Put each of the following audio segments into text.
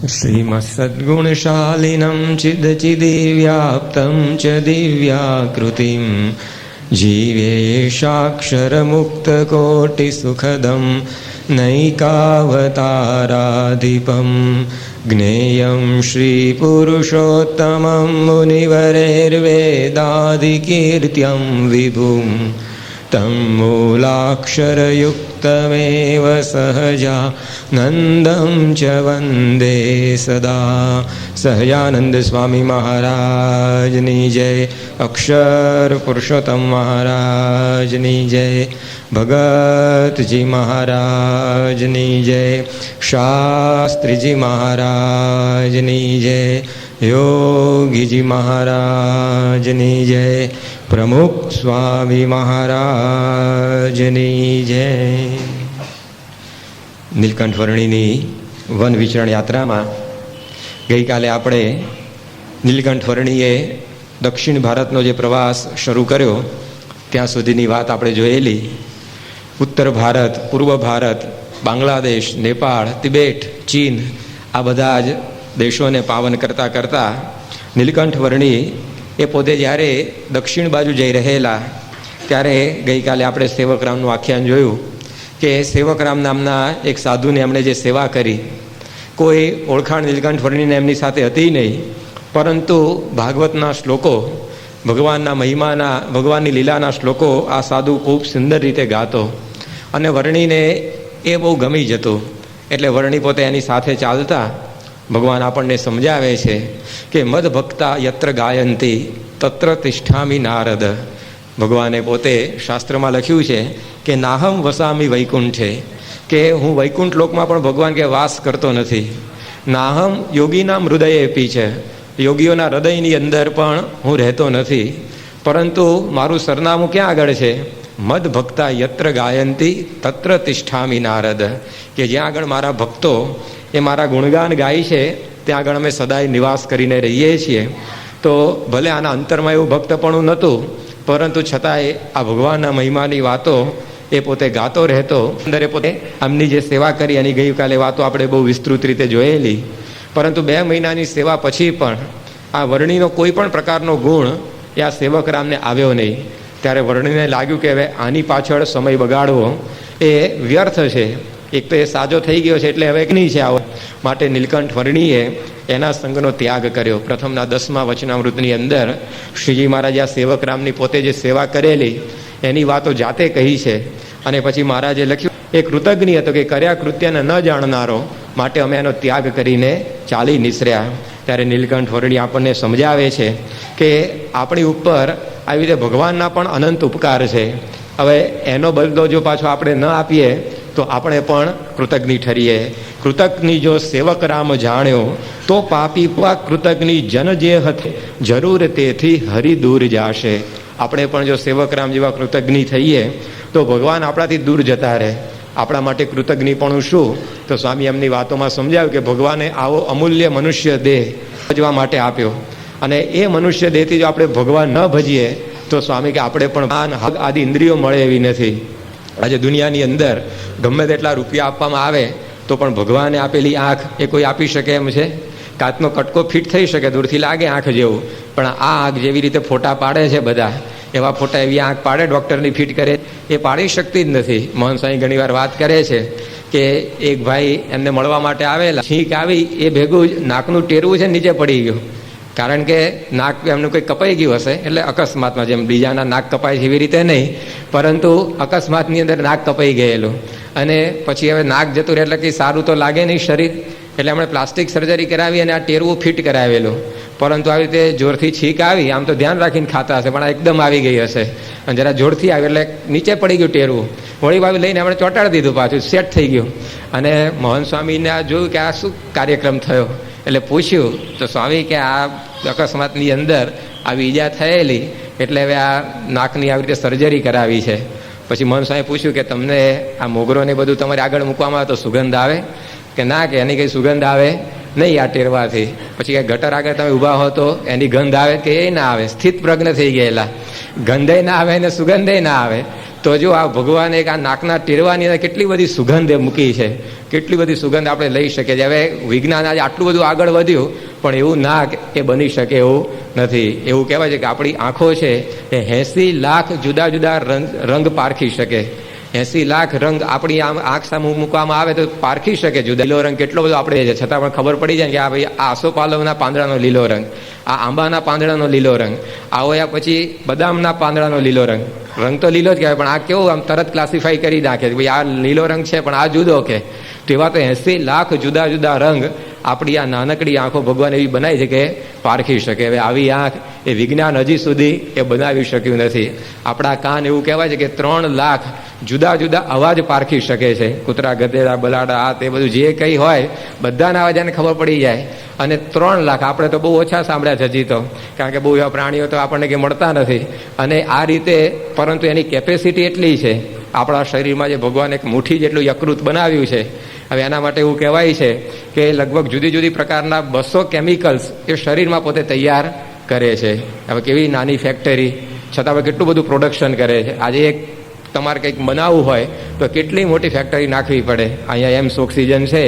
श्रीमत्सद्गुणशालिनं चिदचिदिव्याप्तं च दिव्याकृतिं जीवेशाक्षरमुक्तकोटिसुखदं नैकावताराधिपं ज्ञेयं श्रीपुरुषोत्तमं मुनिवरेर्वेदादिकीर्त्यं विभुं तं मूलाक्षरयुक्तमेव सहजानन्दं च वन्दे सदा। सहजानंद स्वामी महाराजनी जय, अक्षर पुरुषोत्तम महाराजनी जय, भगतजी महाराजनी जय, शास्त्रीजी महाराजनी जय, योगीजी महाराजनी जय, प्रमुख स्वामी महाराजनी जय। નીલકંઠ વર્ણીની વન વિચરણ યાત્રામાં ગઈકાલે આપણે નીલકંઠ વર્ણીએ દક્ષિણ ભારતનો જે પ્રવાસ શરૂ કર્યો ત્યાં સુધીની વાત આપણે જોયેલી. ઉત્તર ભારત, પૂર્વ ભારત, બાંગ્લાદેશ, નેપાળ, તિબેટ, ચીન આ બધા જ દેશોને પાવન કરતાં કરતાં નીલકંઠ વર્ણી એ પોતે જ્યારે દક્ષિણ બાજુ જઈ રહેલા ત્યારે ગઈકાલે આપણે સેવકરામનું આખ્યાન જોયું કે સેવકરામ નામના એક સાધુને એમણે જે સેવા કરી, કોઈ ઓળખાણ નીલકંઠ વર્ણીને એમની સાથે હતી નહીં, પરંતુ ભાગવતના શ્લોકો, ભગવાનના મહિમાના, ભગવાનની લીલાના શ્લોકો આ સાધુ ખૂબ સુંદર રીતે ગાતો અને વર્ણીને એ બહુ ગમી જતું. એટલે વર્ણી પોતે એની સાથે ચાલતા ભગવાન આપણને સમજાવે છે કે મદ ભક્તા યત્ર ગાયંતી તત્ર તિષ્ઠામિ નારદ. ભગવાને પોતે શાસ્ત્રમાં લખ્યું છે કે નાહમ વસામી વૈકુંઠે, કે હું વૈકુંઠ લોકમાં પણ ભગવાન કે વાસ કરતો નથી. નાહમ યોગીના હૃદયે પી છે, યોગીઓના હૃદયની અંદર પણ હું રહેતો નથી, પરંતુ મારું સરનામું ક્યાં આગળ છે? મદ ભક્તા યત્ર ગાયંતી તત્ર તિષ્ઠામિ નારદ, કે જ્યાં આગળ મારા ભક્તો એ મારા ગુણગાન ગાય છે ત્યાં આગળ અમે સદાય નિવાસ કરીને રહીએ છીએ. તો ભલે આના અંતરમાં એવું ભક્તપણું નહોતું, પરંતુ છતાંય આ ભગવાનના મહિમાની વાતો એ પોતે ગાતો રહેતો. અંદર એ પોતે આમની જે સેવા કરી એની ગઈકાલે વાતો આપણે બહુ વિસ્તૃત રીતે જોયેલી. પરંતુ 2 મહિનાની સેવા પછી પણ આ વર્ણીનો કોઈ પણ પ્રકારનો ગુણ એ આ સેવકરામને આવ્યો નહીં. ત્યારે વર્ણીને લાગ્યું કે હવે આની પાછળ સમય બગાડવો એ વ્યર્થ છે. એક તો એ સાજો થઈ ગયો છે એટલે હવે નહીં છે આવો. માટે નીલકંઠ વર્ણીએ એના સંગનો ત્યાગ કર્યો. પ્રથમના 10મા વચનામૃતની અંદર શ્રીજી મહારાજે આ સેવકરામની પોતે જે સેવા કરેલી એની વાતો જાતે કહી છે. અને પછી મહારાજે લખ્યું એ કૃતજ્ઞ હતો કે કર્યા કૃત્યને ન જાણનારો, માટે અમે એનો ત્યાગ કરીને ચાલી નીસર્યા. ત્યારે નીલકંઠ વર્ણી આપણને સમજાવે છે કે આપણી ઉપર આવી રીતે ભગવાનના પણ અનંત ઉપકાર છે. હવે એનો બદલો જો પાછો આપણે ન આપીએ તો આપણે પણ કૃતજ્ઞ ઠરીએ. કૃતજ્ઞ જો સેવક રામ જાણ્યો તો પાપી કૃતજ્ઞ જન જે હથે જરૂર તેથી હરિ દૂર જાશે. આપણે પણ જો સેવક રામ જેવા કૃતજ્ઞ થઈએ તો ભગવાન આપણાથી દૂર જતા રહે. આપણા માટે કૃતજ્ઞપણું શું? તો સ્વામી એમની વાતોમાં સમજાવ્યું કે ભગવાને આવો અમૂલ્ય મનુષ્ય દેહ ભજવા માટે આપ્યો, અને એ મનુષ્ય દેહથી જો આપણે ભગવાન ન ભજીએ તો સ્વામી કે આપણે પણ આદિ ઇન્દ્રિયો મળે એવી નથી. આજે દુનિયાની અંદર ગમે તેટલા રૂપિયા આપવામાં આવે તો પણ ભગવાને આપેલી આંખ એ કોઈ આપી શકે એમ છે? કાચનો કટકો ફિટ થઈ શકે, દૂરથી લાગે આંખ જેવું, પણ આ આંખ જેવી રીતે ફોટા પાડે છે બધા, એવા ફોટા એવી આંખ પાડે ડૉક્ટરની ફિટ કરે એ પાડી શકતી જ નથી. મોહન સ્વામી ઘણીવાર વાત કરે છે કે એક ભાઈ એમને મળવા માટે આવેલા, છીંક આવી એ ભેગું જ નાકનું ટેરવું છે નીચે પડી ગયું. કારણ કે નાક એમનું કંઈ કપાઈ ગયું હશે, એટલે અકસ્માતમાં, જેમ બીજાના નાક કપાય છે એવી રીતે નહીં, પરંતુ અકસ્માતની અંદર નાક કપાઈ ગયેલું. અને પછી હવે નાક જતું રહે એટલે કંઈ સારું તો લાગે નહીં શરીર, એટલે એમણે પ્લાસ્ટિક સર્જરી કરાવી અને આ ટેરવું ફિટ કરાવેલું. પરંતુ આવી રીતે જોરથી છીંક આવી, આમ તો ધ્યાન રાખીને ખાતા હશે પણ આ એકદમ આવી ગઈ હશે, અને જરા જોરથી આવી એટલે નીચે પડી ગયું ટેરવું. વળી વાવી લઈને આપણે ચોંટાડી દીધું, પાછું સેટ થઈ ગયું. અને મોહન સ્વામીને આ જોયું કે આ શું કાર્યક્રમ થયો, એટલે પૂછ્યું તો સ્વામી કે આ અકસ્માતની અંદર આવી ઈજા થયેલી, એટલે હવે આ નાકની આવી રીતે સર્જરી કરાવી છે. પછી મોહન સ્વામી પૂછ્યું કે તમને આ મોગરો ને બધું તમારે આગળ મૂકવામાં આવે તો સુગંધ આવે? કે ના, કે એની કંઈ સુગંધ આવે નહીં આ ટેરવાથી. પછી કે ગટર આગળ તમે ઊભા હો તો એની ગંધ આવે? કે એ ના આવે, સ્થિત પ્રજ્ઞ થઈ ગયેલા, ગંધે ના આવે ને સુગંધે ના આવે. તો જો આ ભગવાને એક આ નાકના ટેરવાની અંદર કેટલી બધી સુગંધ મૂકી છે, કેટલી બધી સુગંધ આપણે લઈ શકીએ છીએ. હવે વિજ્ઞાન આજે આટલું બધું આગળ વધ્યું, પણ એવું નાક એ બની શકે એવું નથી. એવું કહેવાય છે કે આપણી આંખો છે એ 80 લાખ જુદા જુદા રંગ પારખી શકે. 80 લાખ રંગ આપણી આંખ સામે મૂકવામાં આવે તો પારખી શકે. જુદા લીલો રંગ કેટલો બધો આપણે છે, છતાં પણ ખબર પડી જાય કે આ ભાઈ આ આસોપાલવના પાંદડાનો લીલો રંગ, આ આંબાના પાંદડાનો લીલો રંગ, આવો યા પછી બદામના પાંદડાનો લીલો રંગ. રંગ તો લીલો જ કહેવાય, પણ આ કેવું આમ તરત ક્લાસિફાઈ કરી નાખે કે ભાઈ આ લીલો રંગ છે પણ આ જુદો કે. તો એવા તો 80 લાખ જુદા જુદા રંગ આપણી આ નાનકડી આંખો ભગવાન એવી બનાવી છે કે પારખી શકે. હવે આવી આંખ એ વિજ્ઞાન હજી સુધી એ બનાવી શક્યું નથી. આપણા કાન એવું કહેવાય છે કે 3 લાખ જુદા જુદા અવાજ પારખી શકે છે. કૂતરા, ગધેડા, બલાડા, આ તે બધું જે કંઈ હોય બધાના અવાજ એને ખબર પડી જાય. અને 3 લાખ આપણે તો બહુ ઓછા સાંભળ્યા છે હજી તો, કારણ કે બહુ એવા પ્રાણીઓ તો આપણને કે મળતા નથી. અને આ રીતે, પરંતુ એની કેપેસિટી એટલી છે, આપણા શરીરમાં જે ભગવાન એક મુઠ્ઠી જેટલું યકૃત બનાવ્યું છે. હવે એના માટે એવું કહેવાય છે કે લગભગ જુદી જુદી પ્રકારના 200 કેમિકલ્સ એ શરીરમાં પોતે તૈયાર કરે છે. હવે કેવી નાની ફેક્ટરી, છતાં હવે કેટલું બધું પ્રોડક્શન કરે છે. આજે એક તમારે કંઈક બનાવવું હોય તો કેટલી મોટી ફેક્ટરી નાખવી પડે. અહીંયા એમ્સ ઓક્સિજન છે,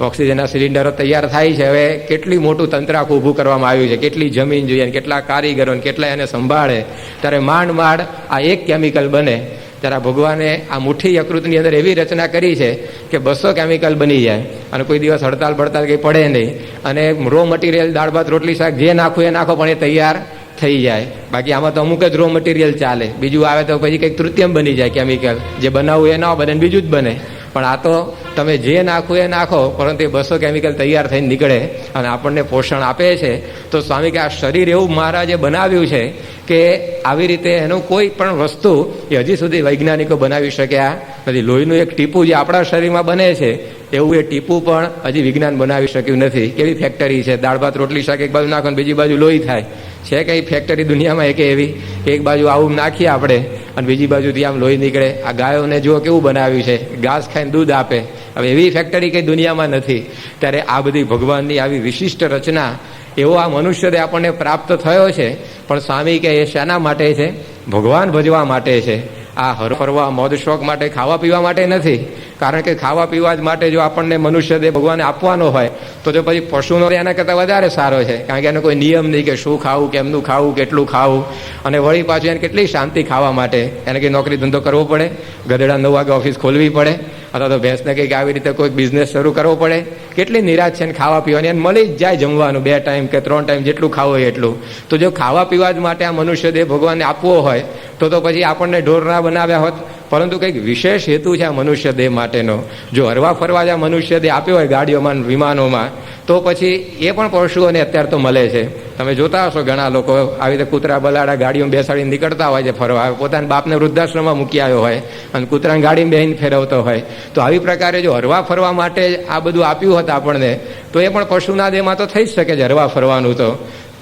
ઓક્સિજનના સિલિન્ડરો તૈયાર થાય છે. હવે કેટલી મોટું તંત્ર આખું ઊભું કરવામાં આવ્યું છે, કેટલી જમીન જોઈએ, કેટલા કારીગરો, કેટલા એને સંભાળે, ત્યારે માંડ આ એક કેમિકલ બને. ત્યારે ભગવાને આ મુઠ્ઠી યકૃતની અંદર એવી રચના કરી છે કે 200 કેમિકલ બની જાય અને કોઈ દિવસ હડતાલ બડતાલ કંઈ પડે નહીં. અને રો મટીરિયલ દાળ ભાત રોટલી શાક જે નાખવું એ નાખો પણ એ તૈયાર થઈ જાય. બાકી આમાં તો અમુક જ રો મટીરિયલ ચાલે, બીજું આવે તો પછી કંઈક તૃતીયમ બની જાય કેમિકલ. જે બનાવવું એ ના બને, બીજું જ બને. પણ આ તો તમે જે નાખો એ નાખો, પરંતુ એ 200 કેમિકલ તૈયાર થઈને નીકળે અને આપણને પોષણ આપે છે. તો સ્વામી કે આ શરીર એવું મહારાજે બનાવ્યું છે કે આવી રીતે એનું કોઈ પણ વસ્તુ એ હજી સુધી વૈજ્ઞાનિકો બનાવી શક્યા નથી. લોહીનું એક ટીપું જે આપણા શરીરમાં બને છે એવું એ ટીપું પણ હજી વિજ્ઞાન બનાવી શક્યું નથી. કેવી ફેક્ટરી છે, દાળ ભાત રોટલી શાક એક બાજુ નાખો બીજી બાજુ લોહી થાય છે. કઈ ફેક્ટરી દુનિયામાં એક એવી કે એક બાજુ આવું નાખીએ આપણે અને બીજી બાજુથી આમ લોહી નીકળે? આ ગાયોને જુઓ કેવું બનાવ્યું છે, ઘાસ ખાઈને દૂધ આપે. હવે એવી ફેક્ટરી કઈ દુનિયામાં નથી. ત્યારે આ બધી ભગવાનની આવી વિશિષ્ટ રચના એવો આ મનુષ્યને આપણને પ્રાપ્ત થયો છે. પણ સ્વામી કે એ શાના માટે છે? ભગવાન ભજવા માટે છે. આ હરફરવા મોજ શોખ માટે, ખાવા પીવા માટે નથી. કારણ કે ખાવા પીવા જ માટે જો આપણને મનુષ્ય દેહ ભગવાને આપવાનો હોય તો જો પછી પશુનો એના કરતાં વધારે સારો છે. કારણ કે એનો કોઈ નિયમ નહીં કે શું ખાવું, કેમનું ખાવું, કેટલું ખાવું. અને વળી પાછું એને કેટલી શાંતિ ખાવા માટે. એને કંઈ નોકરી ધંધો કરવો પડે, ગધેડા 9 વાગે ઓફિસ ખોલવી પડે, અથવા તો ભેંસને કંઈક આવી રીતે કોઈક બિઝનેસ શરૂ કરવો પડે. કેટલી નિરાશ છે ને ખાવા પીવાની, એને મળી જ જાય જમવાનું 2 ટાઈમ કે 3 ટાઈમ જેટલું ખાવું હોય એટલું. તો જો ખાવા પીવા જ માટે આ મનુષ્ય દેહ ભગવાનને આપવો હોય તો પછી આપણને ઢોર ના બનાવ્યા હોત. પરંતુ કંઈક વિશેષ હેતુ છે આ મનુષ્ય દેહ માટેનો. જો હરવા ફરવા જ આ મનુષ્ય દેહ આપ્યો હોય ગાડીઓમાં, વિમાનોમાં, તો પછી એ પણ પશુઓને અત્યારે તો મળે છે. તમે જોતા હશો ઘણા લોકો આવી રીતે કૂતરા બલાડા ગાડીઓમાં બેસાડીને નીકળતા હોય છે ફરવા. પોતાના બાપને વૃદ્ધાશ્રમમાં મૂકી આવ્યો હોય અને કૂતરાની ગાડીમાં બેહીને ફેરવતો હોય. તો આવી પ્રકારે જો હરવા ફરવા માટે આ બધું આપ્યું હોત આપણને, તો એ પણ પશુના દેહમાં તો થઈ જ શકે છે હરવા ફરવાનું.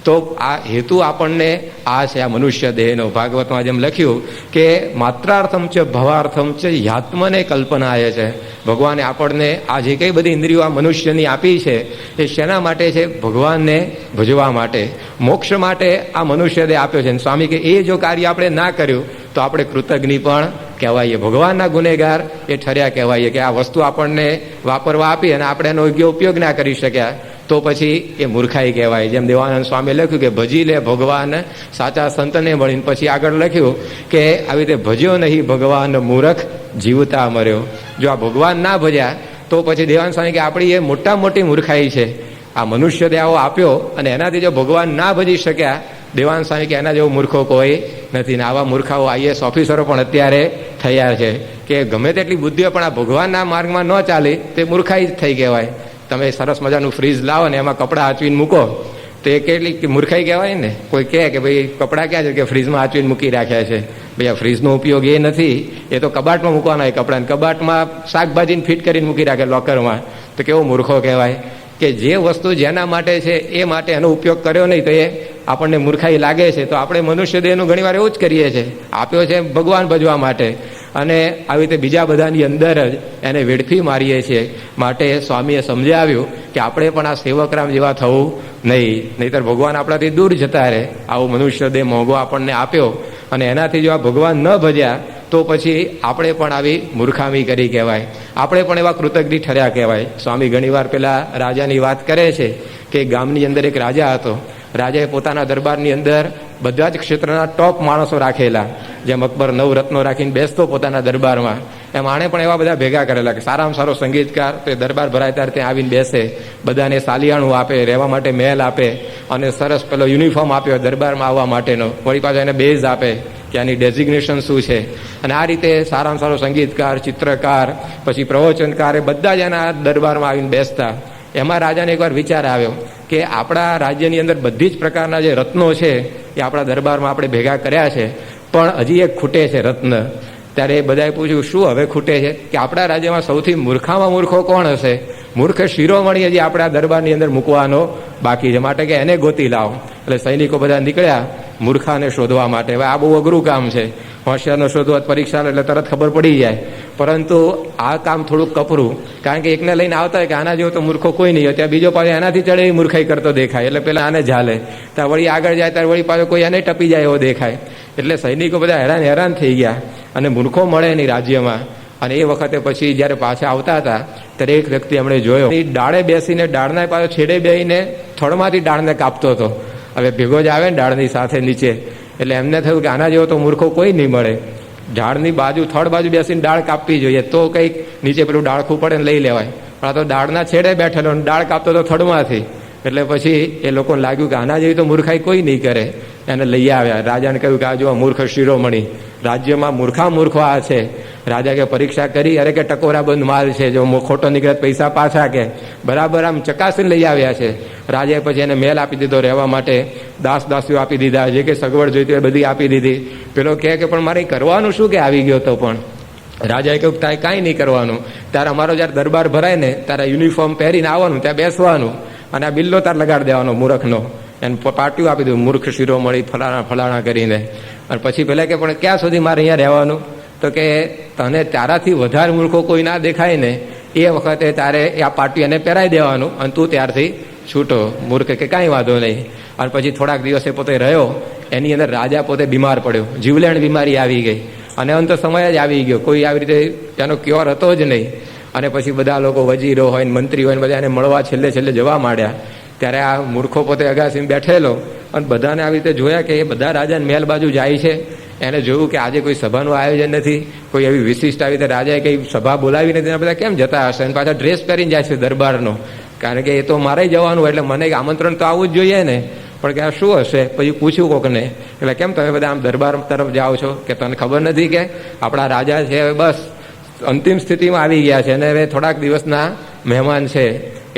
તો આ હેતુ આપણને આ છે આ મનુષ્ય દેહનો. ભાગવતમાં જેમ લખ્યું કે માત્રાર્થમ છે ભવાર્થમ છે યાત્મને કલ્પનાય છે. ભગવાને આપણને આ જે કંઈ બધી ઇન્દ્રિયો આ મનુષ્યની આપી છે એ શેના માટે છે? ભગવાનને ભજવા માટે, મોક્ષ માટે આ મનુષ્ય દેહ આપ્યો છે. સ્વામી કે એ જો કાર્ય આપણે ના કર્યું તો આપણે કૃતજ્ઞ પણ કહેવાઈએ, ભગવાનના ગુનેગાર એ ઠર્યા કહેવાઈએ. કે આ વસ્તુ આપણને વાપરવા આપી અને આપણે એનો યોગ્ય ઉપયોગ ના કરી શક્યા તો પછી એ મૂર્ખાઈ કહેવાય. જેમ દેવાનંદ સ્વામી લખ્યું કે ભજી લે ભગવાન સાચા સંતને મળીને પછી આગળ લખ્યું કે આવી રીતે ભજ્યો નહીં ભગવાન મૂર્ખ જીવતા મર્યો. જો આ ભગવાન ના ભજ્યા તો પછી દેવાનંદ સ્વામી કે આપણી એ મોટા મોટી મૂર્ખાઈ છે. આ મનુષ્ય દેહ આપ્યો અને એનાથી જો ભગવાન ના ભજી શક્યા, દેવાનંદ સ્વામી કે એના જેવો મૂર્ખો કોઈ નથી. ને આવા મૂર્ખાઓ IAS ઓફિસરો પણ અત્યારે થયા છે કે ગમે તેટલી બુદ્ધિઓ પણ આ ભગવાનના માર્ગમાં ન ચાલી તે મૂર્ખાઈ જ થઈ કહેવાય. તમે સરસ મજાનું ફ્રીજ લાવો ને એમાં કપડાં આચવીને મૂકો તો એ કેટલી મૂર્ખાઈ કહેવાય ને. કોઈ કહે કે ભાઈ કપડાં ક્યાં છે? કે ફ્રીજમાં આચવીને મૂકી રાખ્યા છે. ભાઈ આ ફ્રીજનો ઉપયોગ એ નથી, એ તો કબાટમાં મૂકવાના હોય કપડાં. કબાટમાં શાકભાજીને ફિટ કરીને મૂકી રાખે લોકરમાં. તો કેવો મૂર્ખો કહેવાય કે જે વસ્તુ જેના માટે છે એ માટે એનો ઉપયોગ કર્યો નહીં તો એ આપણને મૂર્ખાઈ લાગે છે. તો આપણે મનુષ્ય દેહનું ઘણીવાર એવું જ કરીએ છીએ. આપ્યો છે ભગવાન ભજવા માટે અને આવી રીતે બીજા બધાની અંદર જ એને વેડફી મારીએ છીએ. માટે સ્વામીએ સમજાવ્યું કે આપણે પણ આ સેવકરામ જેવા થવું નહીં, નહીતર ભગવાન આપણાથી દૂર જતા રહે. આવો મનુષ્ય દેહ મોંઘો આપણને આપ્યો અને એનાથી જો આ ભગવાન ન ભજ્યા તો પછી આપણે પણ આવી મૂર્ખામી કરી કહેવાય, આપણે પણ એવા કૃતજ્ઞ ઠર્યા કહેવાય. સ્વામી ઘણીવાર પેલા રાજાની વાત કરે છે કે ગામની અંદર એક રાજા હતો. રાજાએ પોતાના દરબારની અંદર બધા જ ક્ષેત્રના ટોપ માણસો રાખેલા. જેમ અકબર 9 રત્નો રાખીને બેસતો પોતાના દરબારમાં, એમ આણે પણ એવા બધા ભેગા કરેલા કે સારામાં સારો સંગીતકાર તો એ દરબાર ભરાય ત્યારે ત્યાં આવીને બેસે, બધાને સાલિયાણું આપે, રહેવા માટે મહેલ આપે, અને સરસ પેલો યુનિફોર્મ આપ્યો દરબારમાં આવવા માટેનો, વળી પાછો એને બેઝ આપે કે આની ડેઝિગ્નેશન શું છે. અને આ રીતે સારામાં સારો સંગીતકાર, ચિત્રકાર, પછી પ્રવચનકાર, એ બધા જ એના દરબારમાં આવીને બેસતા. એમાં રાજાને એકવાર વિચાર આવ્યો કે આપણા રાજ્યની અંદર બધી જ પ્રકારના જે રત્નો છે એ આપણા દરબારમાં આપણે ભેગા કર્યા છે, પણ હજી એક ખૂટે છે રત્ન. ત્યારે બધાએ પૂછ્યું શું હવે ખૂટે છે? કે આપણા રાજ્યમાં સૌથી મૂર્ખામાં મૂર્ખો કોણ હશે? મૂર્ખ શિરોમણી હજી આપણા દરબારની અંદર મૂકવાનો બાકી છે, માટે કે એને ગોતી લાવો. એટલે સૈનિકો બધા નીકળ્યા મૂર્ખાને શોધવા માટે. હવે આ બહુ અઘરું કામ છે, હોશિયારનો શોધવા પરીક્ષા એટલે તરત ખબર પડી જાય, પરંતુ આ કામ થોડુંક કપરું, કારણ કે એકને લઈને આવતા હોય કે આના જેવો તો મૂર્ખો કોઈ નહીં હોય, ત્યાં બીજો પાછો એનાથી ચડે એ મૂર્ખાઈ કરતો દેખાય, એટલે પેલા આને ઝાલે, ત્યાં વળી આગળ જાય ત્યારે વળી પાછો કોઈ એને ટપી જાય એવો દેખાય. એટલે સૈનિકો બધા હેરાન થઈ ગયા અને મૂર્ખો મળે નહીં રાજ્યમાં. અને એ વખતે પછી જ્યારે પાછા આવતા હતા ત્યારે એક વ્યક્તિ એમણે જોયો, એ ડાળે બેસીને ડાળના પાછો છેડે બેસીને થડમાંથી ડાળને કાપતો હતો. હવે ભેગો જ આવે ને ડાળની સાથે નીચે, એટલે એમને થયું કે આના જેવો તો મૂર્ખો કોઈ નહીં મળે. ઝાડની બાજુ થડ બાજુ બેસીને ડાળ કાપવી જોઈએ તો કંઈક નીચે પેલું ડાળખું પડે ને લઈ લેવાય, પણ આ તો ડાળના છેડે બેઠેલો ડાળ કાપતો તો થડમાંથી. એટલે પછી એ લોકોને લાગ્યું કે આના જેવી તો મૂર્ખાઈ કોઈ નહીં કરે. એને લઈ આવ્યા, રાજાને કહ્યું કે આ જો મૂર્ખ શિરોમણી, રાજ્યમાં મૂર્ખો આ છે. રાજા કે પરીક્ષા કરી, અરે કે ટકોરાબંધ માલ છે, જો ખોટો નીકળે પૈસા પાછા, કે બરાબર આમ ચકાસીને લઈ આવ્યા છે. રાજાએ પછી એને મહેલ આપી દીધો રહેવા માટે, દાસીઓ આપી દીધા, જે કે સગવડ જોઈતી હોય બધી આપી દીધી. પેલો કહે કે પણ મારે કરવાનું શું કે આવી ગયો તો? પણ રાજાએ કહ્યું તારે કાંઈ નહીં કરવાનું, તારે અમારો જ્યારે દરબાર ભરાય ને તારા યુનિફોર્મ પહેરીને આવવાનું, ત્યાં બેસવાનું, અને આ બિલ્લો તાર લગાડી દેવાનો મૂર્ખનો. એને પાટિયું આપી દીધું, મૂર્ખ શિરોમણી ફલાણા કરીને. અને પછી પેલા કે પણ ક્યાં સુધી મારે અહીંયા રહેવાનું? તો કે તને તારાથી વધારે મૂર્ખો કોઈ ના દેખાય ને એ વખતે તારે આ પાટિયું એને પહેરાવી દેવાનું, અને તું ત્યારથી છૂટો. મૂર્ખ કે કાંઈ વાંધો નહીં. અને પછી થોડાક દિવસે પોતે રહ્યો, એની અંદર રાજા પોતે બીમાર પડ્યો, જીવલેણ બીમારી આવી ગઈ, અને અંત સમય જ આવી ગયો, કોઈ આવી રીતે તેનો ક્યોર હતો જ નહીં. અને પછી બધા લોકો વજીરો હોય ને મંત્રી હોય ને બધા એને મળવા છેલ્લે જવા માંડ્યા. ત્યારે આ મૂર્ખો પોતે અગાસીમાં બેઠેલો અને બધાને આવી રીતે જોયા કે એ બધા રાજાને મહેલ બાજુ જાય છે. એને જોયું કે આજે કોઈ સભાનું આયોજન નથી, કોઈ એવી વિશિષ્ટ આવી રીતે રાજાએ કંઈ સભા બોલાવી નથી, બધા કેમ જતા હશે? અને પાછા ડ્રેસ પહેરીને જાય છે દરબારનો, કારણ કે એ તો મારે જવાનું, એટલે મને આમંત્રણ તો આવવું જ જોઈએ ને. પણ કે આ શું હશે? પછી પૂછ્યું કોકને, એટલે કેમ તમે બધા આમ દરબાર તરફ જાઓ છો? કે તને ખબર નથી કે આપણા રાજા છે હવે બસ અંતિમ સ્થિતિમાં આવી ગયા છે અને હવે થોડાક દિવસના મહેમાન છે,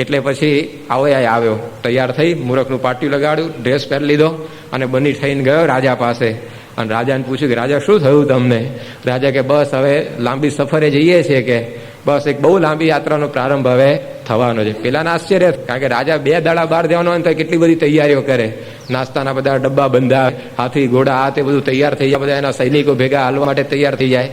એટલે પછી આવ્યો, તૈયાર થઈ, મૂરખનું પાટિયું લગાડ્યું, ડ્રેસ પહેરી લીધો અને બની થઈને ગયો રાજા પાસે. અને રાજાને પૂછ્યું કે રાજા શું થયું તમને? રાજા કે બસ હવે લાંબી સફરે જઈએ છીએ, કે બસ એક બહુ લાંબી યાત્રાનો પ્રારંભ હવે થવાનો છે. પેલાના આશ્ચર્ય, કારણ કે રાજા 2 દાડા બહાર જવાનો હોય તો કેટલી બધી તૈયારીઓ કરે, નાસ્તાના બધા ડબ્બા બંધા, હાથી ઘોડા આ તે બધું તૈયાર થઈ જાય, બધા એના સૈનિકો ભેગા હાલવા માટે તૈયાર થઈ જાય.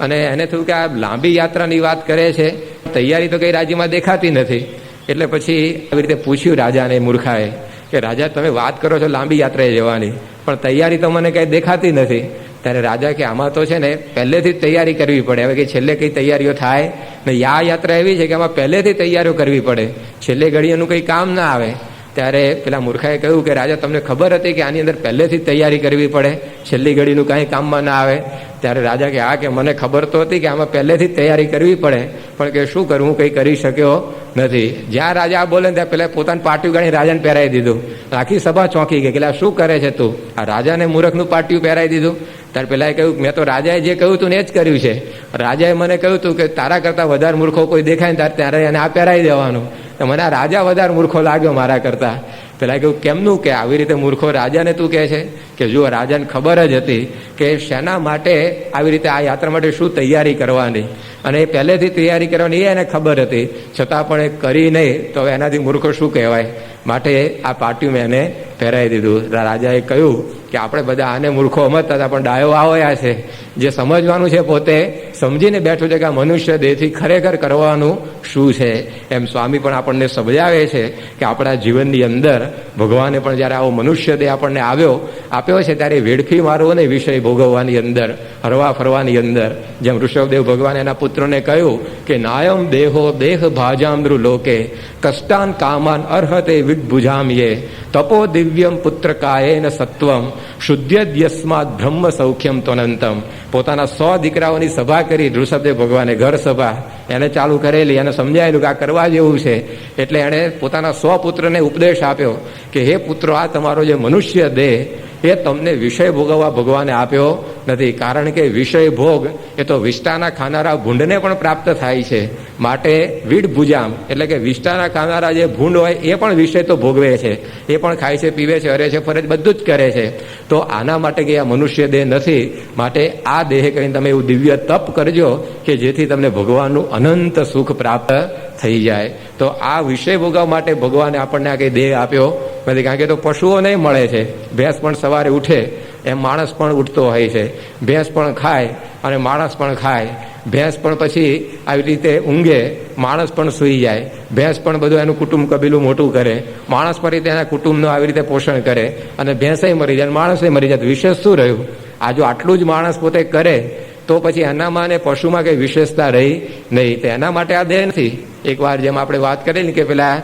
અને એને થયું કે આ લાંબી યાત્રાની વાત કરે છે, તૈયારી તો કઈ રાજ્યમાં દેખાતી નથી. એટલે પછી આવી રીતે પૂછ્યું રાજાને મૂર્ખાએ કે રાજા તમે વાત કરો છો લાંબી યાત્રાએ જવાની, પણ તૈયારી તો મને કઈ દેખાતી નથી. ત્યારે રાજા કે આમાં તો છે ને પહેલેથી જ તૈયારી કરવી પડે. હવે કે છેલ્લે કઈ તૈયારીઓ થાય ને? આ યાત્રા એવી છે કે આમાં પહેલેથી તૈયારીઓ કરવી પડે, છેલ્લે ઘડીએનું કંઈ કામ ના આવે. ત્યારે પેલા મૂર્ખાએ કહ્યું કે રાજા તમને ખબર હતી કે આની અંદર પહેલેથી જ તૈયારી કરવી પડે, છેલ્લી ઘડીનું કાંઈ કામમાં ના આવે? ત્યારે રાજા કે હા, કે મને ખબર તો હતી કે આમાં પહેલેથી જ તૈયારી કરવી પડે, પણ કે શું કરું, હું કંઈ કરી શક્યો નથી. જ્યાં રાજા બોલે ત્યાં પેલા પોતાનું પાટિયું ગાળી રાજાને પહેરાવી દીધું. આખી સભા ચોંકી ગઈ કે શું કરે છે તું? આ રાજાને મૂર્ખનું પાટિયું પહેરાવી દીધું. ત્યારે પેલાએ કહ્યું મેં તો રાજાએ જે કહ્યું તું ને એ જ કર્યું છે. રાજાએ મને કહ્યું હતું કે તારા કરતાં વધારે મૂર્ખો કોઈ દેખાય ને ત્યારે એને આ પહેરાવી દેવાનું. તો મને આ રાજા વધારે મૂર્ખો લાગ્યો મારા કરતાં. પેલા કહ્યું કેમનું? કે આવી રીતે મૂર્ખો રાજાને તું કહે છે? કે જુઓ, રાજાને ખબર જ હતી કે શેના માટે આવી રીતે આ યાત્રા માટે શું તૈયારી કરવાની, અને એ પહેલેથી તૈયારી કરવાની એ એને ખબર હતી, છતાં પણ એ કરી નહીં તો હવે એનાથી મૂર્ખો શું કહેવાય? માટે આ પાટિયું મેં એને પહેરાવી દીધું. રાજાએ કહ્યું કે આપણે બધા આને મૂર્ખો સમજતા હતા, પણ ડાયો આવ્યા છે જે સમજવાનું છે પોતે સમજીને બેઠું છે કે આ મનુષ્ય દેહથી ખરેખર કરવાનું શું છે. એમ સ્વામી પણ આપણને સમજાવે છે કે આપણા જીવનની અંદર ભગવાને પણ જ્યારે આવો મનુષ્ય દેહ આપણને આપ્યો છે ત્યારે વેડફી મારવો ને વિષય ભોગવવાની અંદર, હરવા ફરવાની અંદર જેમ ઋષભદેવ ભગવાન એના પુત્રોને કહ્યું કે નાયમ દેહો દેહ ભાજામૃ લોકે કષ્ટાન કામાન અર્હતે વિડભુજામ્યે તપો દિવ્યમ પુત્ર કાયેન સત્વમ શુદ્ધ્યસ્માદ બ્રહ્મ સૌખ્યમ ત્વનંતમ. પોતાના 100 દીકરાઓની સભા કરી ઋષભદેવ ભગવાને, ઘર સભા એને ચાલુ કરેલી, એને સમજાયેલું કે આ કરવા જેવું છે. એટલે એણે પોતાના 100 પુત્રને ઉપદેશ આપ્યો કે હે પુત્રો, આ તમારો જે મનુષ્ય દેહ એ તમને વિષય ભોગવવા ભગવાને આપ્યો નથી, કારણ કે વિષય ભોગ એ તો વિષ્ટાના ખાનારા ભૂંડને પણ પ્રાપ્ત થાય છે. માટે વીડ ભુજામ એટલે કે વિષ્ટાના ખાનારા જે ભૂંડ હોય એ પણ વિષય તો ભોગવે છે, એ પણ ખાય છે, પીવે છે, હરે છે, ફરે છે, બધું જ કરે છે. તો આના માટે કે આ મનુષ્ય દેહ નથી, માટે આ દેહ કરીને તમે એવું દિવ્ય તપ કરજો કે જેથી તમને ભગવાનનું અનંત સુખ પ્રાપ્ત થઈ જાય. તો આ વિષય ભોગવવા માટે ભગવાને આપણને આ કંઈ દેહ આપ્યો નથી, કારણ કે તો પશુઓ નહીં મળે છે. ભેંસ પણ સવારે ઉઠે એમ માણસ પણ ઉઠતો હોય છે, ભેંસ પણ ખાય અને માણસ પણ ખાય, ભેંસ પણ પછી આવી રીતે ઊંઘે, માણસ પણ સૂઈ જાય, ભેંસ પણ બધું એનું કુટુંબ કબીલું મોટું કરે, માણસ પણ રીતે એના કુટુંબનું આવી રીતે પોષણ કરે, અને ભેંસે મરી જાય, માણસે મરી જાય. વિશેષ શું રહ્યું? આ જો આટલું જ માણસ પોતે કરે તો પછી એનામાં અને પશુમાં કંઈ વિશેષતા રહી નહીં. તો એના માટે આ દેહ નથી. એકવાર જેમ આપણે વાત કરેલી કે પેલા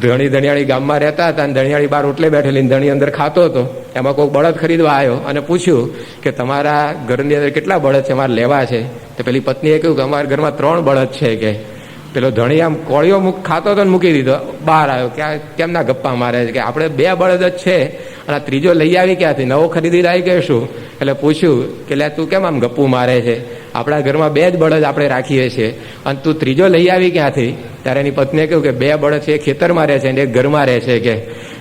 ધણિયાળી ગામમાં રહેતા હતા અને ધણિયાળી બહાર ઓટલે બેઠેલી, ધણી અંદર ખાતો હતો. એમાં કોઈ બળદ ખરીદવા આવ્યો અને પૂછ્યું કે તમારા ઘરની અંદર કેટલા બળદ છે, અમારે લેવા છે. તો પેલી પત્નીએ કહ્યું કે અમારા ઘરમાં 3 બળદ છે. કે પેલો ધણી આમ કોળીઓ ખાતો હતો ને મૂકી દીધો, બહાર આવ્યો કે કેમના ગપ્પા મારે છે, કે આપણે 2 બળદ જ છે અને ત્રીજો લઈ આવી ક્યાંથી, નવો ખરીદી લાવી કે શું? એટલે પૂછ્યું કે લે તું કેમ આમ ગપ્પું મારે છે, આપણા ઘરમાં 2 જ બળદ આપણે રાખીએ છીએ અને તું ત્રીજો લઈ આવી ક્યાંથી? ત્યારે એની પત્નીએ કહ્યું કે 2 બળદ છે, એક ખેતરમાં રહે છે અને એક ઘરમાં રહે છે. કે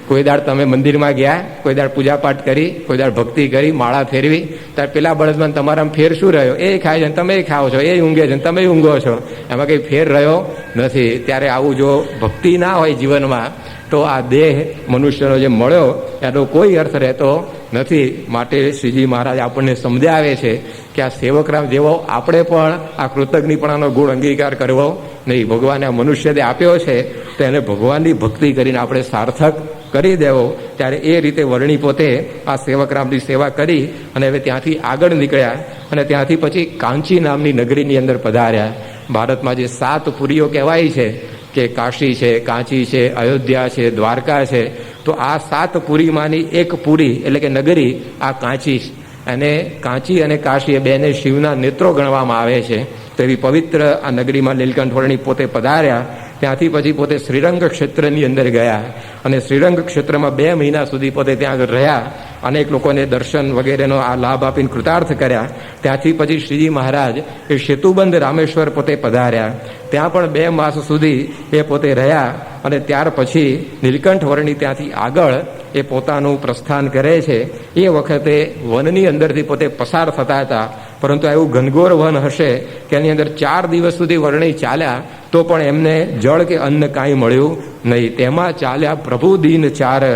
કોઈ દાડ તમે મંદિરમાં ગયા, કોઈ દાડ પૂજાપાઠ કરી, કોઈ દાડ ભક્તિ કરી, માળા ફેરવી, ત્યારે પેલા બળદમાં તમારામાં ફેર શું રહ્યો? એ ખાય છે તમે ખાઓ છો, એ ઊંઘે છે તમે ઊંઘો છો, એમાં કંઈ ફેર રહ્યો નથી. ત્યારે આવું જો ભક્તિ ના હોય જીવનમાં તો આ દેહ મનુષ્યનો જે મળ્યો એનો કોઈ અર્થ રહેતો નથી. માટે શ્રીજી મહારાજ આપણને સમજાવે છે કે આ સેવકરામ જેવો આપણે પણ આ કૃતજ્ઞપણાનો ગુણ અંગીકાર કરવો નહીં. ભગવાને આ મનુષ્ય દેહ આપ્યો છે તો એને ભગવાનની ભક્તિ કરીને આપણે સાર્થક કરી દેવો. ત્યારે એ રીતે વર્ણી પોતે આ સેવકરામની સેવા કરી અને હવે ત્યાંથી આગળ નીકળ્યા અને ત્યાંથી પછી કાંચી નામની નગરીની અંદર પધાર્યા. ભારતમાં જે 7 પુરીઓ કહેવાય છે કે કાશી છે, કાંચી છે, અયોધ્યા છે, દ્વારકા છે, તો આ 7 પુરીમાંની એક પુરી એટલે કે નગરી આ કાંચી છે. અને કાંચી અને કાશી એ બેને શિવના નેત્રો ગણવામાં આવે છે. તો એવી પવિત્ર આ નગરીમાં નીલકંઠ વર્ણી પોતે પધાર્યા. ત્યાંથી પછી પોતે શ્રીરંગ ક્ષેત્રની અંદર ગયા અને શ્રીરંગ ક્ષેત્રમાં 2 મહિના સુધી પોતે ત્યાં આગળ રહ્યા. અનેક લોકોને દર્શન વગેરેનો આ લાભ આપીને કૃતાર્થ કર્યા. ત્યાંથી પછી શ્રીજી મહારાજ એ સેતુબંધ રામેશ્વર પોતે પધાર્યા. ત્યાં પણ 2 માસ સુધી એ પોતે રહ્યા અને ત્યાર પછી નીલકંઠ વર્ણી ત્યાંથી આગળ એ પોતાનું પ્રસ્થાન કરે છે. એ વખતે વનની અંદરથી પોતે પસાર થતા હતા, પરંતુ એવું ઘનઘોર વન હશે કે એની અંદર 4 દિવસ સુધી વર્ણી ચાલ્યા તો પણ એમને જળ કે અન્ન કાંઈ મળ્યું નહીં. તેમાં ચાલ્યા પ્રભુ દીન 4,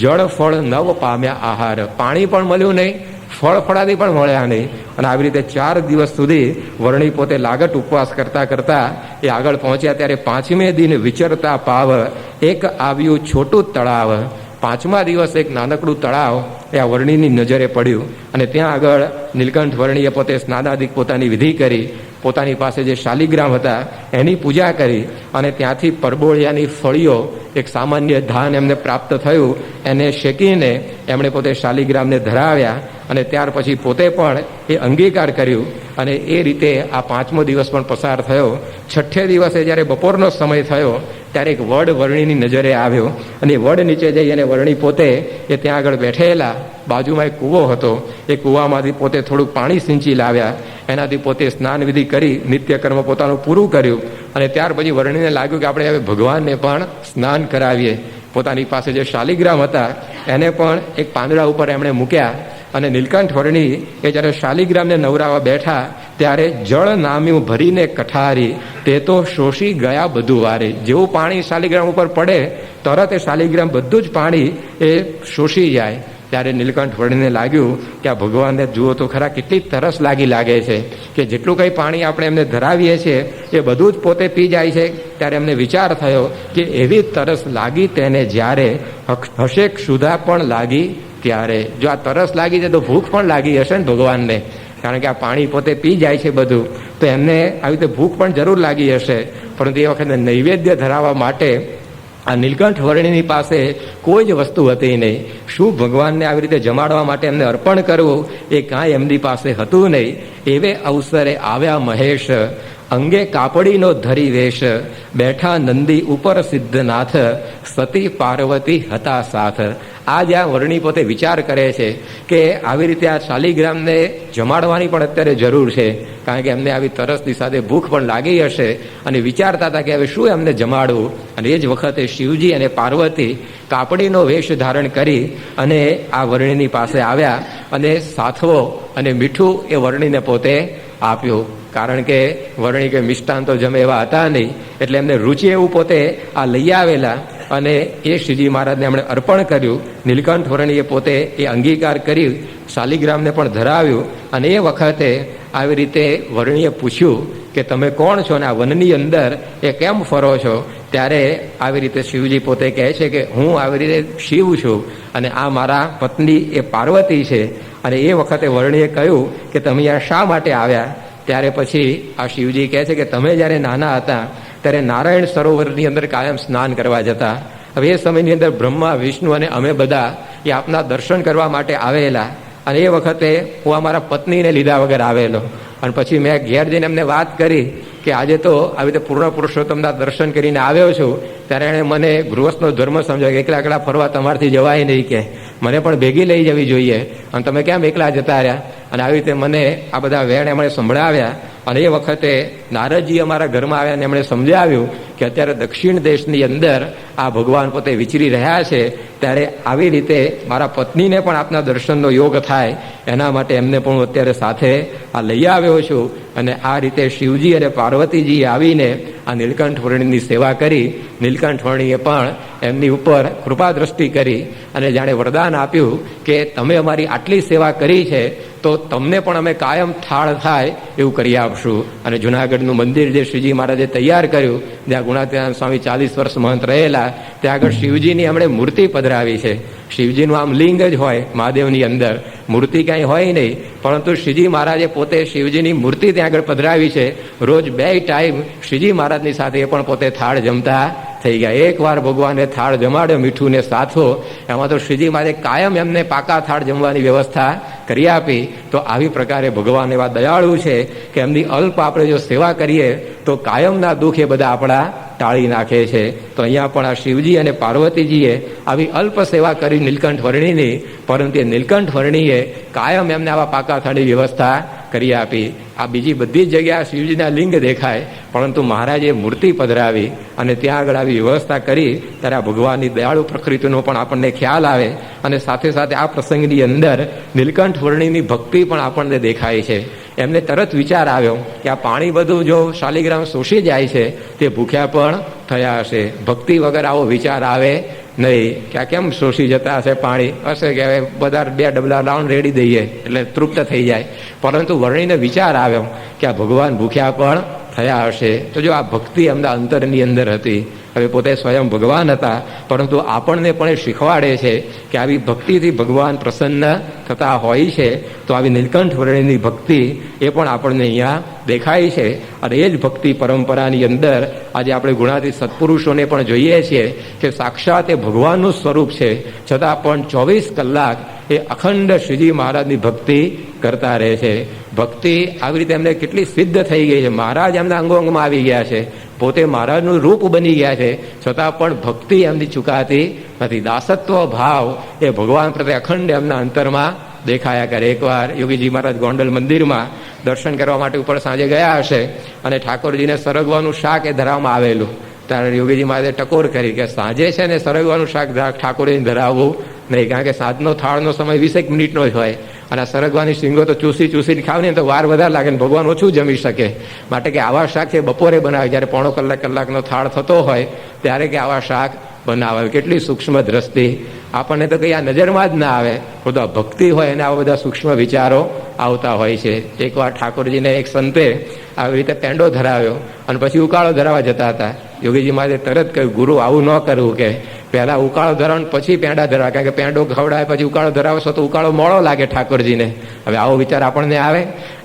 જળ ફળ નવ પામ્યા આહાર. પાણી પણ મળ્યું નહીં, ફળ ફળાદી પણ મળ્યા નહીં. અને આવી રીતે 4 દિવસ સુધી વર્ણી પોતે લાગટ ઉપવાસ કરતા કરતા એ આગળ પહોંચ્યા. ત્યારે 5મે દિન વિચરતા પાવ, એક આવ્યું છોટું તળાવ. 5મા દિવસ એક નાનકડું તળાવ એ આ વર્ણીની નજરે પડ્યું અને ત્યાં આગળ નીલકંઠ વર્ણીએ પોતે સ્નાનાદિક પોતાની વિધિ કરી, પોતાની પાસે જે શાલિગ્રામ હતા એની પૂજા કરી અને ત્યાંથી પરબોળિયાની ફળીઓ, એક સામાન્ય ધાન એમને પ્રાપ્ત થયું, એને શેકીને એમણે પોતે શાલિગ્રામને ધરાવ્યા અને ત્યાર પછી પોતે પણ એ અંગીકાર કર્યું અને એ રીતે આ 5મો દિવસ પણ પસાર થયો. 6ઠે દિવસે જ્યારે બપોરનો સમય થયો ત્યારે એક વડ વર્ણીની નજરે આવ્યો અને વડ નીચે જઈ અને વર્ણી પોતે એ ત્યાં આગળ બેઠેલા. બાજુમાં એક કૂવો હતો, એ કૂવામાંથી પોતે થોડુંક પાણી સિંચી લાવ્યા, એનાથી પોતે સ્નાન વિધિ કરી નિત્યકર્મ પોતાનું પૂરું કર્યું અને ત્યાર પછી વર્ણીને લાગ્યું કે આપણે હવે ભગવાનને પણ સ્નાન કરાવીએ. પોતાની પાસે જે શાલિગ્રામ હતા એને પણ એક પાંદડા ઉપર એમણે મૂક્યા અને નીલકંઠ વર્ણી એ જ્યારે શાલિગ્રામને નવરાવા બેઠા ત્યારે જળ નામ્યું ભરીને કઠારી, તે તો શોષી ગયા બધું વારે. જેવું પાણી શાલિગ્રામ ઉપર પડે તરત એ શાલિગ્રામ બધું જ પાણી એ શોષી જાય. ત્યારે નીલકંઠ વર્ણીને લાગ્યું કે આ ભગવાનને જુઓ તો ખરા કેટલી તરસ લાગે છે કે જેટલું કંઈ પાણી આપણે એમને ધરાવીએ છીએ એ બધું જ પોતે પી જાય છે. ત્યારે એમને વિચાર થયો કે એવી તરસ લાગી તેને જ્યારે હશે ક્ષુધા પણ લાગી ત્યારે. જો આ તરસ લાગી છે તો ભૂખ પણ લાગી હશે ને ભગવાનને. કારણ કે આ પાણી પોતે પી જાય છે બધું, તો એમને આવી રીતે ભૂખ પણ જરૂર લાગી હશે, પરંતુ એ વખતે નૈવેદ્ય ધરાવવા માટે આ નીલકંઠ વર્ણિની પાસે કોઈ જ વસ્તુ હતી નહીં. શું ભગવાનને આવી રીતે જમાડવા માટે એમને અર્પણ કરવું એ કાંઈ એમની પાસે હતું નહીં. એવે અવસરે આવ્યા મહેશ, અંગે કાપડીનો ધરી વેશ, બેઠા નંદી ઉપર સિદ્ધનાથ, સતી પાર્વતી હતા સાથ. આ જ્યાં વર્ણી પોતે વિચાર કરે છે કે આવી રીતે આ શાલિગ્રામને જમાડવાની પણ અત્યારે જરૂર છે, કારણ કે એમને આવી તરસની સાથે ભૂખ પણ લાગી હશે, અને વિચારતા હતા કે હવે શું એમને જમાડવું. અને એ જ વખતે શિવજી અને પાર્વતી કાપડીનો વેશ ધારણ કરી અને આ વર્ણીની પાસે આવ્યા અને સાથવો અને મીઠું એ વર્ણીને પોતે આપ્યું. કારણ કે વર્ણી કે મિષ્ટાન તો જમે એવા હતા નહીં, એટલે એમને રુચિ એવું પોતે આ લઈ આવેલા અને એ શ્રીજી મહારાજને એમણે અર્પણ કર્યું. નીલકંઠ વર્ણીએ પોતે એ અંગીકાર કરી શાલિગ્રામને પણ ધરાવ્યું. અને એ વખતે આવી રીતે વર્ણીએ પૂછ્યું કે તમે કોણ છો અને આ વનની અંદર એ કેમ ફરો છો? ત્યારે આવી રીતે શિવજી પોતે કહે છે કે હું આવી રીતે શિવ છું અને આ મારા પત્ની એ પાર્વતી છે. અને એ વખતે વર્ણીએ કહ્યું કે તમે અહીંયા શા માટે આવ્યા? ત્યારે પછી આ શિવજી કહે છે કે તમે જ્યારે નાના હતા ત્યારે નારાયણ સરોવરની અંદર કાયમ સ્નાન કરવા જતા. હવે એ સમયની અંદર બ્રહ્મા, વિષ્ણુ અને અમે બધા એ આપના દર્શન કરવા માટે આવેલા, અને એ વખતે હું અમારા પત્નીને લીધા વગર આવેલો. અને પછી મેં ઘેર જઈને એમને વાત કરી કે આજે તો આવી રીતે પૂર્ણ પુરુષોત્તમના દર્શન કરીને આવ્યો છું. ત્યારે એણે મને ગૃહસ્થનો ધર્મ સમજાવ્યો કે એકલા એકલા ફરવા તમારથી જવાય નહીં, કે મને પણ ભેગી લઈ જવી જોઈએ, અને તમે કેમ એકલા જતા રહ્યા? અને આવી રીતે મને આ બધા વેણ એમણે સંભળાવ્યા. અને એ વખતે નારદજી અમારા ઘરમાં આવ્યા અને એમણે સમજાવ્યું કે અત્યારે દક્ષિણ દેશની અંદર આ ભગવાન પોતે વિચરી રહ્યા છે, ત્યારે આવી રીતે મારા પત્નીને પણ આપના દર્શનનો યોગ થાય એના માટે એમને પણ હું અત્યારે સાથે આ લઈ આવ્યો છું. અને આ રીતે શિવજી અને પાર્વતીજીએ આવીને આ નીલકંઠ વર્ણીની સેવા કરી. નીલકંઠ વર્ણીએ પણ એમની ઉપર કૃપા દ્રષ્ટિ કરી અને જાણે વરદાન આપ્યું કે તમે અમારી આટલી સેવા કરી છે તો તમને પણ અમે કાયમ થાળ થાય એવું કરી આપશું. અને જુનાગઢનું મંદિર જે શ્રીજી મહારાજે તૈયાર કર્યું, જ્યાં ગુણાતીતાનંદ સ્વામી 40 વર્ષ મહંત રહેલા, ત્યાં આગળ શિવજીની એમણે મૂર્તિ પધરાવી છે. શિવજીનું આમ લિંગ જ હોય મહાદેવની અંદર, મૂર્તિ કાંઈ હોય નહીં, પરંતુ શ્રીજી મહારાજે પોતે શિવજીની મૂર્તિ ત્યાં આગળ પધરાવી છે. રોજ 2 ટાઈમ શ્રીજી મહારાજની સાથે એ પણ પોતે થાળ જમતા થઈ ગયા. એકવાર ભગવાને થાળ જમાડ્યો મીઠું ને સાથો, એમાં તો શ્રીજી મહારાજે કાયમ એમને પાકા થાળ જમવાની વ્યવસ્થા કરી આપી. તો આવી પ્રકારે ભગવાન એવા દયાળુ છે કે એમની અલ્પ આપણે જો સેવા કરીએ તો કાયમના દુઃખ એ બધા આપણા ટાળી નાખે છે. તો અહીંયા પણ આ શિવજી અને પાર્વતીજીએ આવી અલ્પ સેવા કરી નીલકંઠ વર્ણીની, પરંતુ એ નીલકંઠ વર્ણીએ કાયમ એમને આવા પાકા થાળી વ્યવસ્થા કરી આપી. આ બીજી બધી જ જગ્યાએ શિવજીના લિંગ દેખાય, પરંતુ મહારાજે મૂર્તિ પધરાવી અને ત્યાં આગળ આવી વ્યવસ્થા કરી. ત્યારે આ ભગવાનની દયાળુ પ્રકૃતિનો પણ આપણને ખ્યાલ આવે. અને સાથે સાથે આ પ્રસંગની અંદર નીલકંઠ વર્ણીની ભક્તિ પણ આપણને દેખાય છે. એમને તરત વિચાર આવ્યો કે આ પાણી બધું જો શાલિગ્રામ શોષી જાય છે તે ભૂખ્યા પણ થયા હશે. ભક્તિ વગર આવો વિચાર આવે નહીં કે આ કેમ શોષી જતા હશે પાણી, હશે કે હવે બધા 2 ડબલા લાવણ રેડી દઈએ એટલે તૃપ્ત થઈ જાય. પરંતુ વર્ણીને વિચાર આવ્યો કે આ ભગવાન ભૂખ્યા પણ થયા હશે. તો જો આ ભક્તિ એમના અંતરની અંદર હતી. હવે પોતે સ્વયં ભગવાન હતા, પરંતુ આપણને પણ એ શીખવાડે છે કે આવી ભક્તિથી ભગવાન પ્રસન્ન થતા હોય છે. તો આવી નીલકંઠ વર્ણીની ભક્તિ એ પણ આપણને અહીંયા દેખાય છે. અને એ જ ભક્તિ પરંપરાની અંદર આજે આપણે ગુણાતીત સત્પુરુષોને પણ જોઈએ છીએ કે સાક્ષાત એ ભગવાનનું સ્વરૂપ છે, છતાં પણ 24 કલાક એ અખંડ શ્રીજી મહારાજની ભક્તિ કરતા રહે છે. ભક્તિ આવી રીતે એમને કેટલી સિદ્ધ થઈ ગઈ છે. મહારાજ એમના અંગોંગમાં આવી ગયા છે, પોતે મહારાજનું રૂપ બની ગયા છે, છતાં પણ ભક્તિ એમની ચૂકાતી નથી. દાસત્વ ભાવ એ ભગવાન પ્રત્યે અખંડ એમના અંતરમાં દેખાયા કરે. એકવાર યોગીજી મહારાજ ગોંડલ મંદિરમાં દર્શન કરવા માટે ઉપર સાંજે ગયા હશે અને ઠાકોરજીને સરગવાનું શાક એ ધરાવવામાં આવેલું. ત્યારે યોગીજી મહારાજે ટકોર કરી કે સાંજે છે ને સરગવાનું શાક ઠાકોરજીને ધરાવવું નહીં, કારણ કે સાંજનો થાળનો સમય 20 મિનિટનો જ હોય, અને સરગવાની શીંગો તો ચૂસી ખાવ ને તો વાર વધારે લાગે ને ભગવાન ઓછું જમી શકે. માટે કે આવા શાક છે બપોરે બનાવે, જ્યારે 1.5 કલાકનો થાળ થતો હોય ત્યારે કે આવા શાક બનાવે. કેટલી સૂક્ષ્મ દ્રષ્ટિ! આપણને તો કંઈ આ નજરમાં જ ના આવે, બધા ભક્તિ હોય અને આવા બધા સૂક્ષ્મ વિચારો આવતા હોય છે. એકવાર ઠાકોરજીને એક સંતે આવી રીતે પેંડો ધરાવ્યો અને પછી ઉકાળો ધરાવવા જતા હતા. યોગીજી મહારાજે તરત કહ્યું, ગુરુ આવું ન કરવું, કે પહેલા ઉકાળો ધરાવો પછી પેંડા ધરાવે, કારણ કે પેંડો ખવડાવે પછી ઉકાળો ધરાવશો તો ઉકાળો મોડો લાગે ઠાકોરજીને. હવે આવો વિચાર આપણને આવે?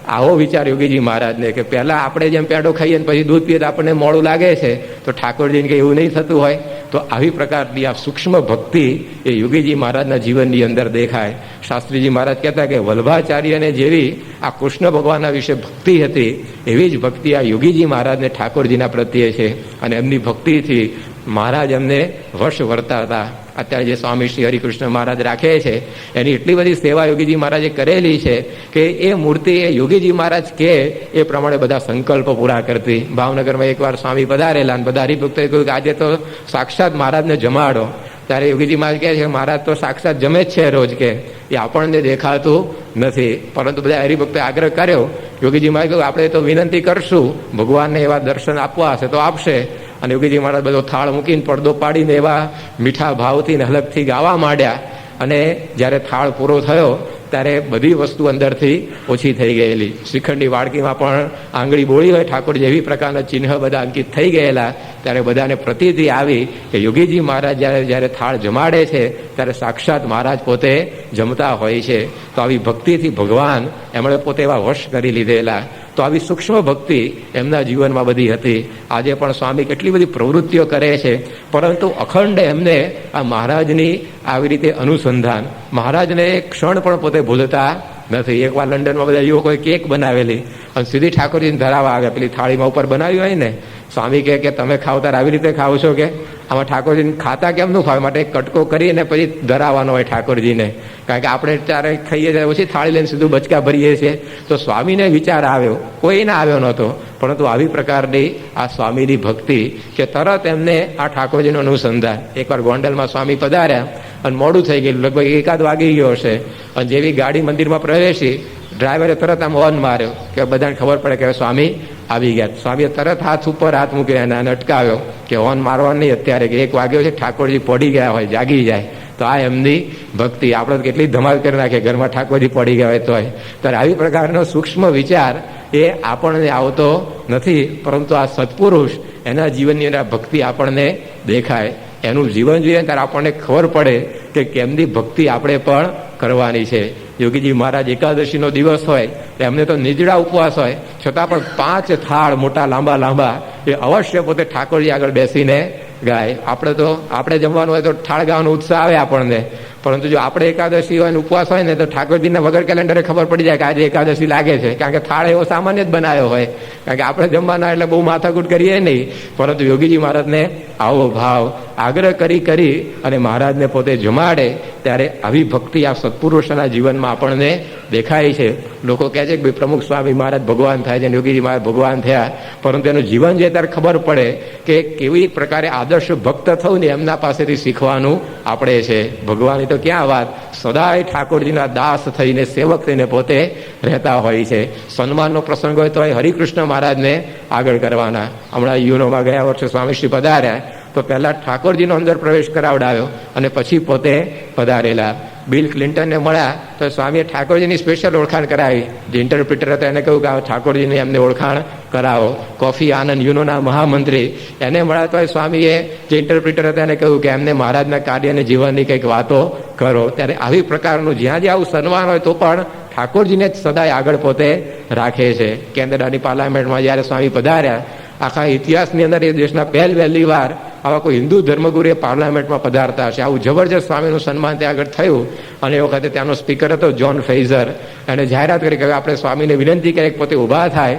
આવો વિચાર યોગીજી મહારાજને કે પહેલા આપણે જેમ પેંડો ખાઈએ ને પછી દૂધ પીએ તો આપણને મોડું લાગે છે, તો ઠાકોરજીને કંઈ એવું નહીં થતું હોય. તો આવી પ્રકારની આ સૂક્ષ્મ ભક્તિ એ યોગીજી મહારાજના જીવનની અંદર દેખાય. શાસ્ત્રીજી મહારાજ કહેતા કે વલ્ભાચાર્યને જેવી આ કૃષ્ણ ભગવાનના વિશે ભક્તિ હતી, એવી જ ભક્તિ આ યોગીજી મહારાજને ઠાકોરજીના પ્રત્યે છે. અને એમની ભક્તિથી મહારાજ એમને વશ વર્તા હતા. અત્યારે જે સ્વામી શ્રી હરિકૃષ્ણ મહારાજ રાખે છે એની એટલી બધી સેવા યોગીજી મહારાજે કરેલી છે કે એ મૂર્તિ એ યોગીજી મહારાજ કે એ પ્રમાણે બધા સંકલ્પો પૂરા કરતી. ભાવનગરમાં એકવાર સ્વામી પધારેલા અને બધા હરિભક્તોએ કહ્યું કે આજે તો સાક્ષાત મહારાજને જમાડો. ત્યારે યોગીજી મહારાજ કહે છે મહારાજ તો સાક્ષાત જમે જ છે રોજ, કે એ આપણને દેખાતું નથી. પરંતુ બધા હરિભક્તોએ આગ્રહ કર્યો. યોગીજી મહારાજ કહ્યું આપણે તો વિનંતી કરશું, ભગવાનને એવા દર્શન આપવા હશે તો આપશે. અને યોગીજી મહારાજ બધો થાળ મૂકીને પડદો પાડીને એવા મીઠા ભાવથી ને હલકથી ગાવા માંડ્યા. અને જ્યારે થાળ પૂરો થયો ત્યારે બધી વસ્તુ અંદરથી ઓછી થઈ ગયેલી. શ્રીખંડની વાડકીમાં પણ આંગળી બોળી હોય ઠાકોરજી એવી પ્રકારના ચિહ્ન બધા અંકિત થઈ ગયેલા. ત્યારે બધાને પ્રતીતિ આવી કે યોગીજી મહારાજ જ્યારે થાળ જમાડે છે ત્યારે સાક્ષાત મહારાજ પોતે જમતા હોય છે. તો આવી ભક્તિથી ભગવાન એમણે પોતે એવા વશ કરી લીધેલા. તો આવી સૂક્ષ્મ ભક્તિ એમના જીવનમાં બધી હતી. આજે પણ સ્વામી કેટલી બધી પ્રવૃત્તિઓ કરે છે, પરંતુ અખંડ એમને આ મહારાજની આવી રીતે અનુસંધાન, મહારાજને એક ક્ષણ પણ પોતે ભૂલતા નથી. એકવાર લંડનમાં બધા યુવકોએ કેક બનાવેલી અને સીધી ઠાકોરજીને ધરાવવા આવે. પેલી થાળીમાં ઉપર બનાવી હોય ને, સ્વામી કહે કે તમે ખાવ ત્યારે આવી રીતે ખાવ છો, કે આમાં ઠાકોરજીને ખાતા કેમનું ખાવ? માટે એક કટકો કરીને પછી ધરાવવાનો હોય ઠાકોરજીને. કારણ કે આપણે ત્યારે ખાઈએ ત્યારે ઓછી થાળી લઈને સીધું બચકા ભરીએ છીએ. તો સ્વામીને વિચાર આવ્યો, કોઈને આવ્યો નહોતો, પરંતુ આવી પ્રકારની આ સ્વામીની ભક્તિ કે તરત એમને આ ઠાકોરજીનું અનુસંધાન. એકવાર ગોંડલમાં સ્વામી પધાર્યા અને મોડું થઈ ગયેલું, લગભગ 1 વાગી ગયો હશે. અને જેવી ગાડી મંદિરમાં પ્રવેશી, ડ્રાઈવરે તરત આમ હોર્ન માર્યો કે બધાને ખબર પડે કે સ્વામી આવી ગયા. સ્વામીએ તરત હાથ ઉપર હાથ મૂક્યો અને અટકાવ્યો કે હોર્ન મારવા નહીં અત્યારે, કે 1 વાગ્યો છે, ઠાકોરજી પડી ગયા હોય, જાગી જાય. તો આ એમની ભક્તિ. આપણે કેટલી ધમાલ કરી નાખીએ ઘરમાં ઠાકોરજી પડી ગયા હોય તોય. ત્યારે આવી પ્રકારનો સૂક્ષ્મ વિચાર એ આપણને આવતો નથી, પરંતુ આ સત્પુરુષ એના જીવનની અંદર ભક્તિ આપણને દેખાય. એનું જીવન જોઈએ ત્યારે આપણને ખબર પડે કે કેમની ભક્તિ આપણે પણ કરવાની છે. યોગીજી મહારાજ એકાદશીનો દિવસ હોય એમને તો નિજડા ઉપવાસ હોય, છતાં પણ 5 થાળ મોટા લાંબા લાંબા એ અવશ્ય પોતે ઠાકોરજી આગળ બેસીને ગાય. આપણે જમવાનું હોય તો થાળ ગાવાનો ઉત્સાહ આવે આપણને, પરંતુ જો આપણે એકાદશી હોય ને ઉપવાસ હોય ને તો ઠાકોરજીના વગર કેલેન્ડરે ખબર પડી જાય કે આજે એકાદશી લાગે છે. કારણ કે થાળ એવો સામાન્ય જ બનાવ્યો હોય, કારણ કે આપણે જમવાના એટલે બહુ માથાકૂટ કરીએ નહીં. પરંતુ યોગીજી મહારાજને આવો ભાવ આગ્રહ કરી અને મહારાજને પોતે જમાડે, ત્યારે આવી ભક્તિ આ સત્પુરુષોના જીવનમાં આપણને દેખાય છે. લોકો કહે છે કે ભાઈ પ્રમુખ સ્વામી મહારાજ ભગવાન થાય છે, યોગીજી મહારાજ ભગવાન થયા, પરંતુ એનું જીવન જે ત્યારે ખબર પડે કે કેવી પ્રકારે આદર્શ ભક્ત થવું ને એમના પાસેથી શીખવાનું આપણે છે. ભગવાનની તો ક્યાં વાત, સદાય ઠાકોરજીના દાસ થઈને સેવક થઈને પોતે રહેતા હોય છે. સન્માનનો પ્રસંગ હોય તો હરિકૃષ્ણ મહારાજને આગળ કરવાના. હમણાં યુનોમાં ગયા વર્ષે સ્વામીશ્રી પધાર્યા તો પહેલા ઠાકોરજીનો અંદર પ્રવેશ કરાવડાવ્યો અને પછી પોતે પધારેલા. બિલ ક્લિન્ટનને મળ્યા તો સ્વામીએ ઠાકોરજીની સ્પેશિયલ ઓળખાણ કરાવી. જે ઇન્ટરપ્રિટર હતા એને કહ્યું કે આ ઠાકોરજીની એમને ઓળખાણ કરાવો. કોફી આનંદ યુનોના મહામંત્રી એને મળ્યા તો સ્વામીએ જે ઇન્ટરપ્રિટર હતા એને કહ્યું કે એમને મહારાજના કાર્ય અને જીવનની કંઈક વાતો કરો. ત્યારે આવી પ્રકારનું જ્યાં જ્યાં આવું સન્માન હોય તો પણ ઠાકોરજીને જ સદાય આગળ પોતે રાખે છે. કેનેડાની પાર્લામેન્ટમાં જ્યારે સ્વામી પધાર્યા, આખા ઇતિહાસની અંદર એ દેશના પહેલી વાર આવા કોઈ હિન્દુ ધર્મગુરુએ પાર્લામેન્ટમાં પધારતા હશે. આવું જબરજસ્ત સ્વામીનું સન્માન ત્યાં આગળ થયું. અને એ વખતે ત્યાંનો સ્પીકર હતો જ્હોન ફ્રેઝર, એને જાહેરાત કરી કે આપણે સ્વામીને વિનંતી કરી પોતે ઊભા થાય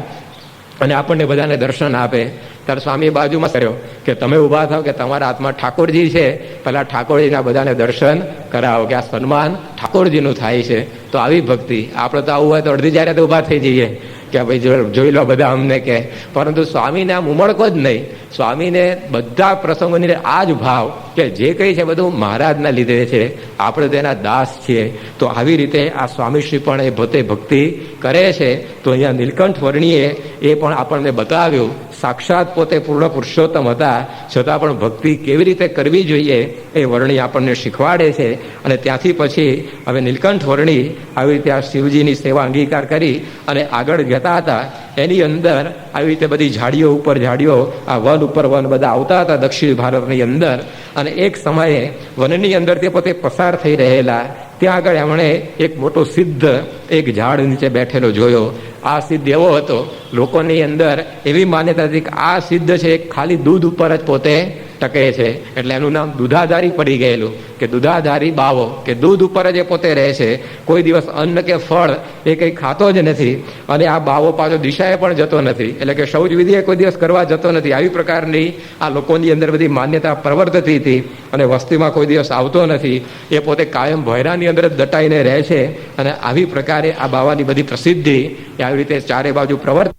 અને આપણને બધાને દર્શન આપે. ત્યારે સ્વામીએ બાજુમાં કર્યો કે તમે ઊભા થાવ, કે તમારા હાથમાં ઠાકોરજી છે, પહેલા ઠાકોરજીના બધાને દર્શન કરાવો, કે આ સન્માન ઠાકોરજીનું થાય છે. તો આવી ભક્તિ આપણે તો આવું હોય તો અડધી જાહેરાત ઊભા થઈ જઈએ કે ભાઈ જોઈ લો બધા અમને કે, પરંતુ સ્વામીને આમ ઉમળકો જ નહીં. સ્વામીને બધા પ્રસંગોની આ જ ભાવ કે જે કંઈ છે બધું મહારાજના લીધે છે, આપણે તેના દાસ છીએ. તો આવી રીતે આ સ્વામીશ્રી પણ એ પોતે ભક્તિ કરે છે. તો અહીંયા નીલકંઠ વર્ણીએ એ પણ આપણને બતાવ્યું, સાક્ષાત પોતે પૂર્ણ પુરુષોત્તમ હતા, છતાં પણ ભક્તિ કેવી રીતે કરવી જોઈએ એ વર્ણી આપણને શીખવાડે છે. અને ત્યાંથી પછી હવે નીલકંઠ વર્ણી આવી રીતે આ શિવજીની સેવા અંગીકાર કરી અને આગળ જતા હતા. એની અંદર આવી રીતે બધી ઝાડીઓ ઉપર ઝાડીઓ, આ વન ઉપર વન બધા આવતા હતા દક્ષિણ ભારતની અંદર. અને એક સમયે વનની અંદર તે પોતે પસાર થઈ રહેલા, ત્યાં આગળ એમણે એક મોટો સિદ્ધ એક ઝાડ નીચે બેઠેલો જોયો. આ સિદ્ધ એવો હતો, લોકોની અંદર એવી માન્યતા હતી કે આ સિદ્ધ છે ખાલી દૂધ ઉપર જ પોતે ટકે છે, એટલે એનું નામ દૂધાધારી પડી ગયેલું, કે દૂધાધારી બાવો, કે દૂધ ઉપર જ એ પોતે રહે છે, કોઈ દિવસ અન્ન કે ફળ એ કંઈ ખાતો જ નથી. અને આ બાવો પાછો દિશાએ પણ જતો નથી, એટલે કે શૌચ વિધિએ કોઈ દિવસ કરવા જતો નથી. આવી પ્રકારની આ લોકોની અંદર બધી માન્યતા પ્રવર્તતી હતી. અને વસ્તીમાં કોઈ દિવસ આવતો નથી, એ પોતે કાયમ ભોયરાની અંદર જ દટાઈને રહે છે. અને આવી પ્રકારે આ બાવાની બધી પ્રસિદ્ધિ એ આવી રીતે ચારે બાજુ પ્રવર્ત